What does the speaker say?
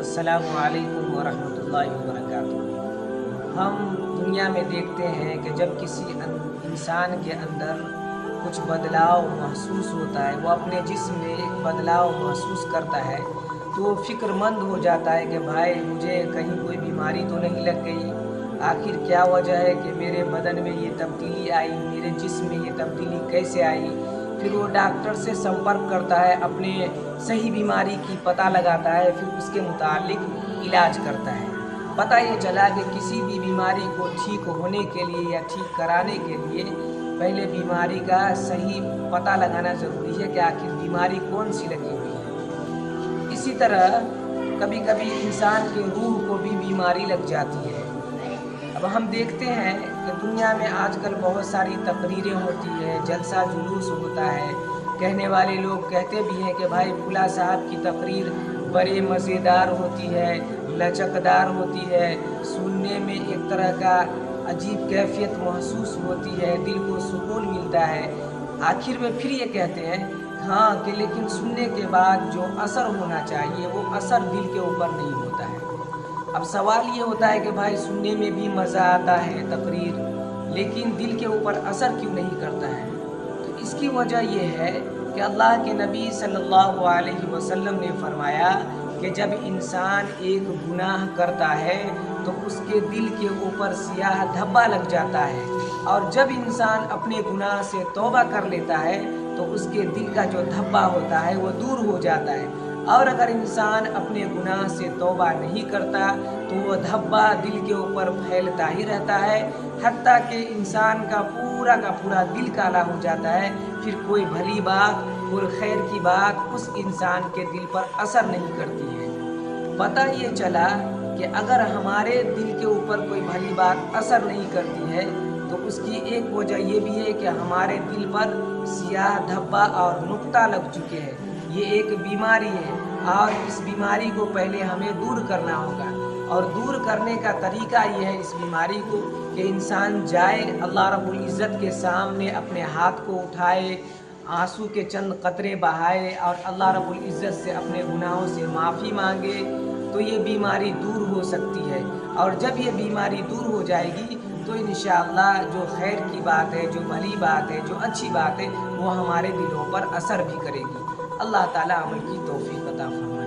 अस्सलामु अलैकुम वरहमतुल्लाहि वबरकातुहू। हम दुनिया में देखते हैं कि जब किसी इंसान के अंदर कुछ बदलाव महसूस होता है, वो अपने जिस्म में एक बदलाव महसूस करता है, तो वो फ़िक्रमंद हो जाता है कि भाई मुझे कहीं कोई बीमारी तो नहीं लग गई। आखिर क्या वजह है कि मेरे बदन में ये तब्दीली आई, मेरे जिस्म में ये तब्दीली कैसे आई। फिर वो डॉक्टर से संपर्क करता है, अपने सही बीमारी की पता लगाता है, फिर उसके मुतालिक इलाज करता है। पता ये चला कि किसी भी बीमारी को ठीक होने के लिए या ठीक कराने के लिए पहले बीमारी का सही पता लगाना ज़रूरी है कि आखिर बीमारी कौन सी लगी हुई है। इसी तरह कभी कभी इंसान के रूह को भी बीमारी लग जाती है। अब हम देखते हैं कि दुनिया में आजकल बहुत सारी तकरीरें होती है, जलसा जुलूस होता है। कहने वाले लोग कहते भी हैं कि भाई फुला साहब की तकरीर बड़े मज़ेदार होती है, लचकदार होती है, सुनने में एक तरह का अजीब कैफियत महसूस होती है, दिल को सुकून मिलता है। आखिर में फिर ये कहते हैं हाँ कि लेकिन सुनने के बाद जो असर होना चाहिए वो असर दिल के ऊपर नहीं होता है। अब सवाल ये होता है कि भाई सुनने में भी मज़ा आता है तकरीर, लेकिन दिल के ऊपर असर क्यों नहीं करता है? तो इसकी वजह यह है कि अल्लाह के नबी सल्लल्लाहु अलैहि वसल्लम ने फरमाया कि जब इंसान एक गुनाह करता है तो उसके दिल के ऊपर सियाह धब्बा लग जाता है, और जब इंसान अपने गुनाह से तौबा कर लेता है तो उसके दिल का जो धब्बा होता है वो दूर हो जाता है। और अगर इंसान अपने गुनाह से तौबा नहीं करता तो वो धब्बा दिल के ऊपर फैलता ही रहता है, हत्ता कि इंसान का पूरा दिल काला हो जाता है। फिर कोई भली बात, कोई खैर की बात उस इंसान के दिल पर असर नहीं करती है। पता ये चला कि अगर हमारे दिल के ऊपर कोई भली बात असर नहीं करती है तो उसकी एक वजह ये भी है कि हमारे दिल पर सियाह धब्बा और नुक्ता लग चुके हैं। ये एक बीमारी है और इस बीमारी को पहले हमें दूर करना होगा, और दूर करने का तरीका ये है इस बीमारी को कि इंसान जाए अल्लाह रब्बुल इज़्ज़त के सामने, अपने हाथ को उठाए, आंसू के चंद कतरे बहाए और अल्लाह रब्बुल इज़्ज़त से अपने गुनाहों से माफ़ी मांगे, तो ये बीमारी दूर हो सकती है। और जब ये बीमारी दूर हो जाएगी तो इंशाअल्लाह जो खैर की बात है, जो भली बात है, जो अच्छी बात है, वो हमारे दिलों पर असर भी करेगी। अल्लाह ताला अमल की तौफीक अता फरमाए।